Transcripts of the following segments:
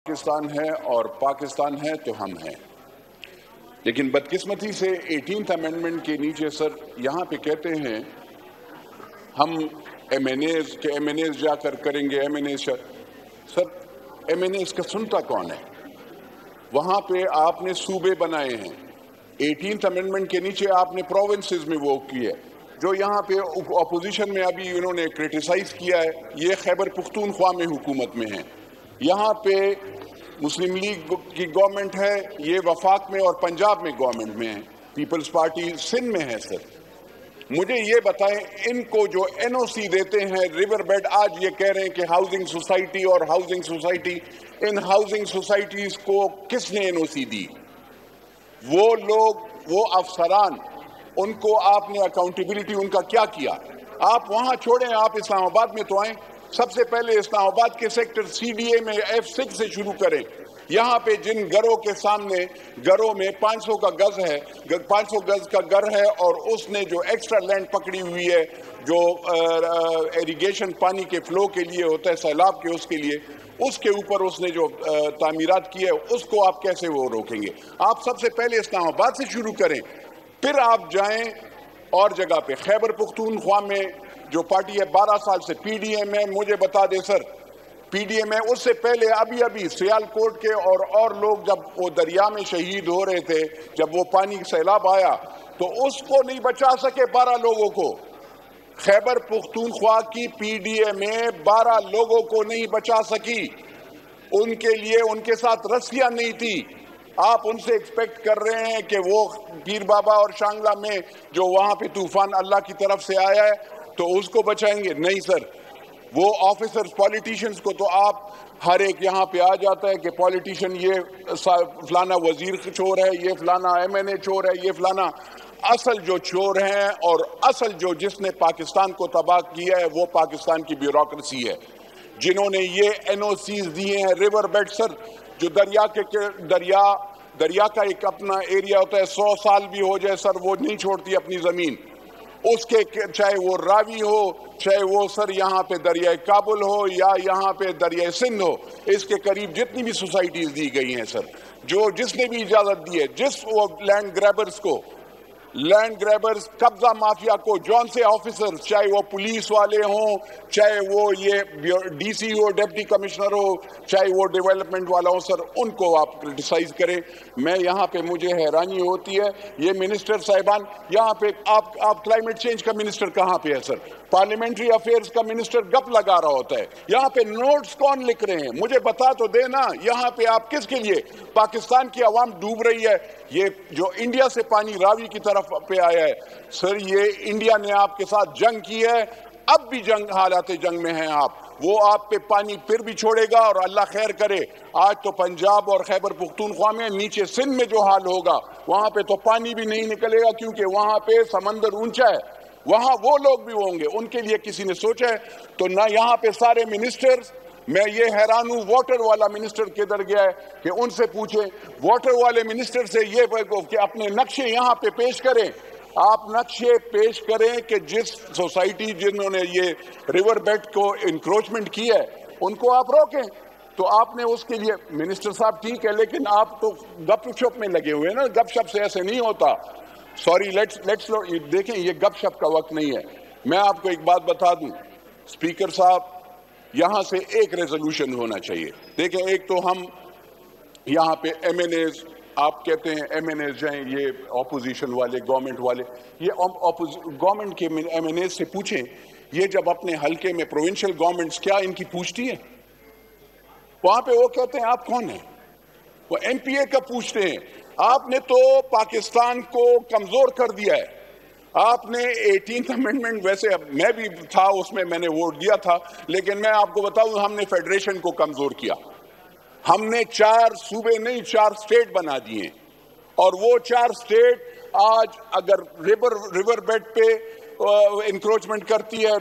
پاکستان ہے اور پاکستان ہے تو ہم ہیں، لیکن بدقسمتی سے 18th امینڈمنٹ کے نیچے سر یہاں پہ کہتے ہیں ہم ایم این ایز جا کر کریں گے سر ایم این ایز کا سنتا کون ہے؟ وہاں پہ آپ نے صوبے بنائے ہیں، 18th امینڈمنٹ کے نیچے آپ نے پروونسز میں وہ کی ہے، جو یہاں پہ اپوزیشن میں ابھی انہوں نے کرٹیسائز کیا ہے، یہ خیبر پختونخوا میں حکومت میں ہیں، یہاں پہ مسلم لیگ کی گورنمنٹ ہے، یہ وفاق میں اور پنجاب میں گورنمنٹ میں ہے، پیپلز پارٹی سندھ میں ہے۔ سر مجھے یہ بتائیں، ان کو جو این او سی دیتے ہیں ریور بیڈ، آج یہ کہہ رہے ہیں کہ ہاؤسنگ سوسائٹی اور ہاؤسنگ سوسائٹی، ان ہاؤسنگ سوسائٹیز کو کس نے این او سی دی؟ وہ لوگ، وہ افسران، ان کو آپ نے اکاؤنٹیبلٹی ان کا کیا کیا؟ آپ وہاں چھوڑیں، آپ اسلام آباد میں تو آئیں، سب سے پہلے اسلام آباد کے سیکٹر سی ڈی اے میں F6 سے شروع کریں۔ یہاں پہ جن گھروں کے سامنے، گھروں میں 500 کا گز ہے، 500 گز کا گھر ہے، اور اس نے جو ایکسٹرا لینڈ پکڑی ہوئی ہے جو ایریگیشن پانی کے فلو کے لیے ہوتا ہے، سیلاب کے اس کے لیے، اس کے اوپر اس نے جو تعمیرات کی ہے، اس کو آپ کیسے وہ روکیں گے؟ آپ سب سے پہلے اسلام آباد سے شروع کریں، پھر آپ جائیں اور جگہ پہ۔ خیبر پختونخوا میں جو پارٹی ہے 12 سال سے پی ڈی ایم ہے، مجھے بتا دے سر، پی ڈی ایم ہے، اس سے پہلے ابھی سیال کوٹ کے اور لوگ جب وہ دریا میں شہید ہو رہے تھے، جب وہ پانی سیلاب آیا تو اس کو نہیں بچا سکے 12 لوگوں کو۔ خیبر پختونخوا کی پی ڈی ایم میں 12 لوگوں کو نہیں بچا سکی، ان کے لیے ان کے ساتھ رسیاں نہیں تھی۔ آپ ان سے ایکسپیکٹ کر رہے ہیں کہ وہ پیر بابا اور شانگلہ میں جو وہاں پہ طوفان اللہ کی طرف سے آیا ہے تو اس کو بچائیں گے؟ نہیں سر، وہ آفیسرز، پولیٹیشنز کو تو آپ ہر ایک یہاں پہ آ جاتا ہے کہ پولیٹیشن یہ فلانا وزیر چور ہے، یہ فلانا ایم این اے چور ہے، یہ فلانا۔ اصل جو چور ہیں اور اصل جو جس نے پاکستان کو تباہ کیا ہے وہ پاکستان کی بیوروکریسی ہے، جنہوں نے یہ این او سیز دیے ہیں۔ ریور بیڈ سر، جو دریا کا ایک اپنا ایریا ہوتا ہے، 100 سال بھی ہو جائے سر وہ نہیں چھوڑتی اپنی زمین، اس کے چاہے وہ راوی ہو، چاہے وہ سر یہاں پہ دریائے کابل ہو یا یہاں پہ دریائے سندھ ہو، اس کے قریب جتنی بھی سوسائٹیز دی گئی ہیں سر، جس نے بھی اجازت دی ہے، جس وہ لینڈ گریبرز قبضہ مافیا کو، جون سے آفیسرز، چاہے وہ پولیس والے ہوں، چاہے وہ یہ ڈی سی ہو، ڈپٹی کمشنر ہو، چاہے وہ ڈیولپمنٹ والا ہو، سر ان کو آپ کرٹیسائز کریں۔ میں یہاں پہ مجھے حیرانی ہوتی ہے، یہ منسٹر صاحبان یہاں پہ، آپ کلائمیٹ چینج کا منسٹر کہاں پہ ہے سر؟ پارلیمنٹری افیئرز کا منسٹر گپ لگا رہا ہوتا ہے، یہاں پہ نوٹس کون لکھ رہے ہیں؟ مجھے بتا تو دینا، یہاں پہ آپ کس کے لیے؟ پاکستان کی عوام ڈوب رہی ہے، یہ جو انڈیا سے پانی راوی کی طرف پہ آیا ہے سر، یہ انڈیا نے آپ کے ساتھ جنگ کی ہے، اب بھی حالات جنگ میں ہیں آپ، وہ آپ پہ پانی پھر بھی چھوڑے گا، اور اللہ خیر کرے، آج تو پنجاب اور خیبر پختونخوا میں، نیچے سندھ میں جو حال ہوگا وہاں پہ تو پانی بھی نہیں نکلے گا، کیونکہ وہاں پہ سمندر اونچا ہے، وہاں وہ لوگ بھی ہوں گے، ان کے لیے کسی نے سوچا ہے؟ تو نہ یہاں پہ سارے منسٹرز، میں یہ حیران ہوں واٹر والا منسٹر کدھر گیا ہے کہ ان سے پوچھیں، واٹر والے منسٹر سے یہ کہ اپنے نقشے یہاں پہ پیش کریں، آپ نقشے پیش کریں کہ جس سوسائٹی جنہوں نے یہ ریور بیڈ کو انکروچمنٹ کی ہے ان کو آپ روکیں۔ تو آپ نے اس کے لیے، منسٹر صاحب ٹھیک ہے، لیکن آپ تو گپ شپ میں لگے ہوئے ہیں نا، گپ شپ سے ایسے نہیں ہوتا۔ سوری، دیکھیں یہ گپ شپ کا وقت نہیں ہے۔ میں آپ کو ایک بات بتا دوں اسپیکر صاحب، یہاں سے ایک ریزولوشن ہونا چاہیے۔ دیکھیں، ایک تو ہم یہاں پہ ایم این ایز، آپ کہتے ہیں ایم این ایز جائیں، یہ اپوزیشن والے، گورنمنٹ والے، یہ گورنمنٹ کے ایم این ایز سے پوچھیں، یہ جب اپنے حلقے میں پروونشل گورنمنٹس کیا ان کی پوچھتی ہے؟ وہاں پہ وہ کہتے ہیں آپ کون ہیں؟ وہ ایم پی اے کا پوچھتے ہیں۔ آپ نے تو پاکستان کو کمزور کر دیا ہے۔ آپ نے 18th امینڈمنٹ، ویسے میں بھی تھا اس میں، میں نے ووٹ دیا تھا، لیکن میں آپ کو بتاؤں ہم نے فیڈریشن کو کمزور کیا، ہم نے 4 صوبے نہیں 4 اسٹیٹ بنا دیے، اور وہ 4 اسٹیٹ آج اگر ریور بیڈ پہ انکروچمنٹ کرتی ہے،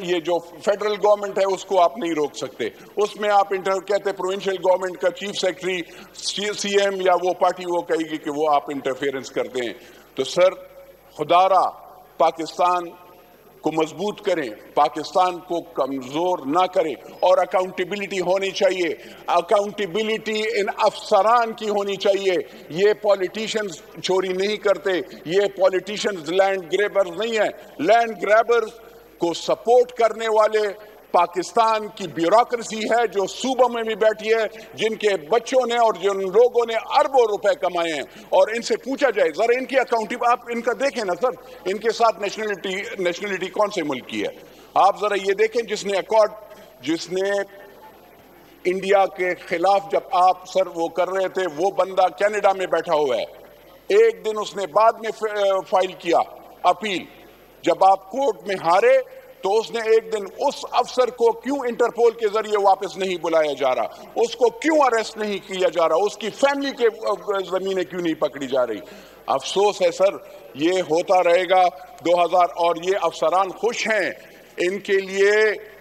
یہ جو فیڈرل گورنمنٹ ہے اس کو آپ نہیں روک سکتے، اس میں آپ کہتے ہیں پروونشل گورنمنٹ کا چیف سیکرٹری، سی ایم یا وہ پارٹی وہ کہے گی کہ وہ آپ انٹرفیئرنس کرتے ہیں۔ تو سر خدا را پاکستان کو مضبوط کریں، پاکستان کو کمزور نہ کریں، اور اکاؤنٹیبلٹی ہونی چاہیے، اکاؤنٹیبلٹی ان افسران کی ہونی چاہیے۔ یہ پولیٹیشنز چوری نہیں کرتے، یہ پولیٹیشنز لینڈ گریبرز نہیں ہیں۔ لینڈ گریبرز کو سپورٹ کرنے والے پاکستان کی بیوروکریسی ہے جو صوبوں میں بھی بیٹھی ہے، جن کے بچوں نے اور جن لوگوں نے اربوں روپے کمائے ہیں، اور ان سے پوچھا جائے ذرا ان کی اکاؤنٹیبل، آپ ان کا دیکھیں نا سر، ان کے ساتھ نیشنلٹی کون سے ملک کی ہے؟ آپ ذرا یہ دیکھیں، جس نے انڈیا کے خلاف جب آپ سر وہ کر رہے تھے، وہ بندہ کینیڈا میں بیٹھا ہوا ہے، ایک دن اس نے بعد میں فائل کیا اپیل، جب آپ کورٹ میں ہارے تو اس نے ایک دن اس افسر کو کیوں انٹرپول کے ذریعے واپس نہیں بلایا جا رہا، اس کو کیوں اریسٹ نہیں کیا جا رہا، اس کی فیملی کے زمینیں کیوں نہیں پکڑی جا رہی؟ افسوس ہے سر، یہ ہوتا رہے گا 2000، اور یہ افسران خوش ہیں، ان کے لیے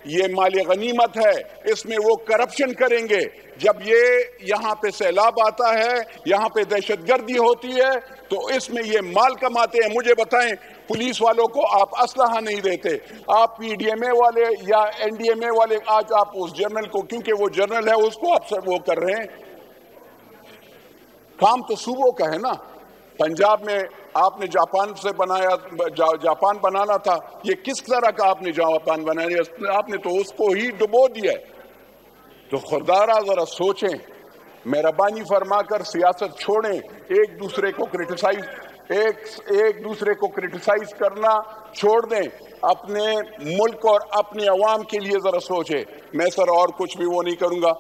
یہ مال غنیمت ہے، اس میں وہ کرپشن کریں گے۔ جب یہ یہاں پہ سیلاب آتا ہے، یہاں پہ دہشت گردی ہوتی ہے، تو اس میں یہ مال کماتے ہیں۔ مجھے بتائیں، پولیس والوں کو آپ اسلحہ نہیں دیتے، آپ پی ڈی ایم اے والے یا این ڈی ایم اے والے، آج آپ اس جنرل کو، کیونکہ وہ جنرل ہے، اس کو آپ وہ کر رہے ہیں۔ کام تو صوبوں کا ہے نا۔ پنجاب میں آپ نے جاپان بنانا تھا، یہ کس طرح کا آپ نے جاپان بنایا؟ آپ نے تو اس کو ہی ڈبو دیا ہے۔ تو خدارا ذرا سوچیں، مہربانی فرما کر سیاست چھوڑیں، ایک دوسرے کو کرٹیسائز کرنا چھوڑ دیں، اپنے ملک اور اپنے عوام کے لیے ذرا سوچیں۔ میں سر اور کچھ بھی وہ نہیں کروں گا،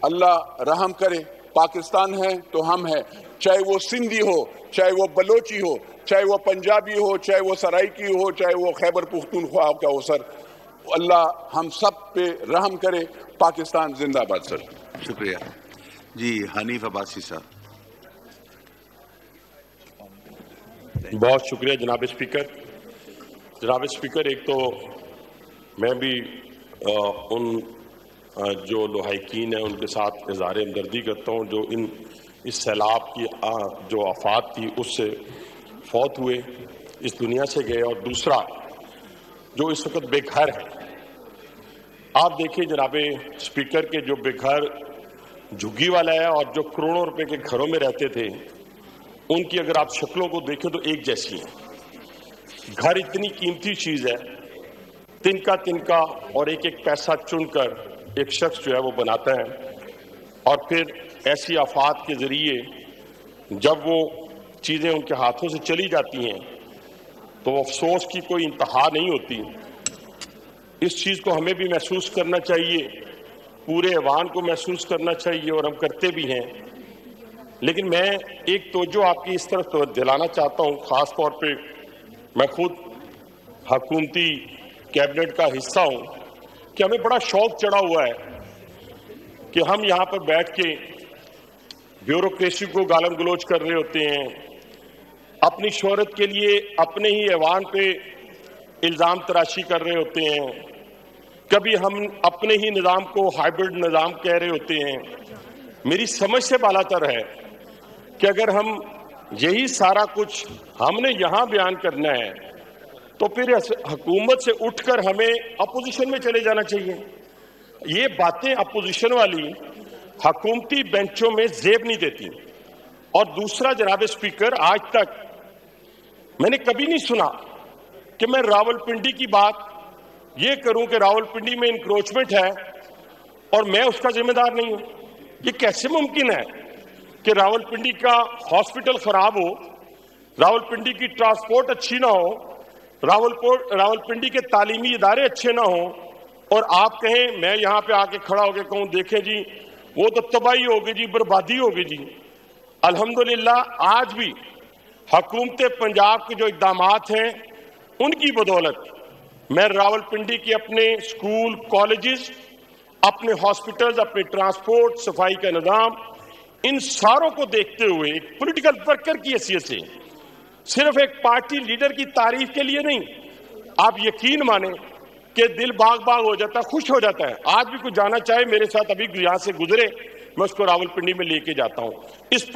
اللہ رحم کرے۔ پاکستان ہے تو ہم ہیں، چاہے وہ سندھی ہو، چاہے وہ بلوچی ہو، چاہے وہ پنجابی ہو، چاہے وہ سرائکی ہو، چاہے وہ خیبر پختونخوا کا ہو، سر اللہ ہم سب پہ رحم کرے۔ پاکستان زندہ باد سر۔ شکریہ جی۔ حنیف عباسی صاحب۔ بہت شکریہ جناب اسپیکر۔ جناب اسپیکر، ایک تو میں بھی ان جو لوحائقین ہیں ان کے ساتھ اظہار ہمدردی کرتا ہوں جو اس سیلاب کی جو آفات تھی اس سے فوت ہوئے، اس دنیا سے گئے، اور دوسرا جو اس وقت بے گھر ہے۔ آپ دیکھیں جناب اسپیکر کے جو بے گھر جھگی والا ہے اور جو کروڑوں روپے کے گھروں میں رہتے تھے، ان کی اگر آپ شکلوں کو دیکھیں تو ایک جیسی ہیں۔ گھر اتنی قیمتی چیز ہے، تنکا اور ایک ایک پیسہ چن کر ایک شخص جو ہے وہ بناتا ہے، اور پھر ایسی آفات کے ذریعے جب وہ چیزیں ان کے ہاتھوں سے چلی جاتی ہیں تو افسوس کی کوئی انتہا نہیں ہوتی۔ اس چیز کو ہمیں بھی محسوس کرنا چاہیے، پورے ایوان کو محسوس کرنا چاہیے، اور ہم کرتے بھی ہیں۔ لیکن میں ایک توجہ آپ کی اس طرف دلانا چاہتا ہوں، خاص طور پہ میں خود حکومتی کیبنٹ کا حصہ ہوں، کہ ہمیں بڑا شوق چڑھا ہوا ہے کہ ہم یہاں پر بیٹھ کے بیوروکریسی کو گالم گلوچ کر رہے ہوتے ہیں، اپنی شہرت کے لیے اپنے ہی ایوان پہ الزام تراشی کر رہے ہوتے ہیں، کبھی ہم اپنے ہی نظام کو ہائیبرڈ نظام کہہ رہے ہوتے ہیں۔ میری سمجھ سے بالا تر ہے کہ اگر ہم یہی سارا کچھ ہم نے یہاں بیان کرنا ہے تو پھر حکومت سے اٹھ کر ہمیں اپوزیشن میں چلے جانا چاہیے۔ یہ باتیں اپوزیشن والی حکومتی بینچوں میں زیب نہیں دیتی۔ اور دوسرا جناب اسپیکر، آج تک میں نے کبھی نہیں سنا کہ میں راولپنڈی کی بات یہ کروں کہ راولپنڈی میں انکروچمنٹ ہے اور میں اس کا ذمہ دار نہیں ہوں۔ یہ کیسے ممکن ہے کہ راولپنڈی کا ہاسپٹل خراب ہو، راولپنڈی کی ٹرانسپورٹ اچھی نہ ہو، راولپنڈی کے تعلیمی ادارے اچھے نہ ہوں، اور آپ کہیں، میں یہاں پہ آ کے کھڑا ہو کے کہوں دیکھیں جی وہ تو تباہی ہوگی جی، بربادی ہوگی جی۔ الحمدللہ آج بھی حکومت پنجاب کے جو اقدامات ہیں ان کی بدولت میں راولپنڈی کے اپنے اسکول، کالجز، اپنے ہاسپٹلز، اپنے ٹرانسپورٹ، صفائی کا نظام، ان ساروں کو دیکھتے ہوئے ایک پولیٹیکل ورکر کی حیثیت سے، صرف ایک پارٹی لیڈر کی تعریف کے لیے نہیں، آپ یقین مانیں کہ دل باغ باغ ہو جاتا ہے، خوش ہو جاتا ہے۔ آج بھی کوئی جانا چاہے میرے ساتھ ابھی یہاں سے گزرے، میں اس کو راولپنڈی میں لے کے جاتا ہوں۔ اس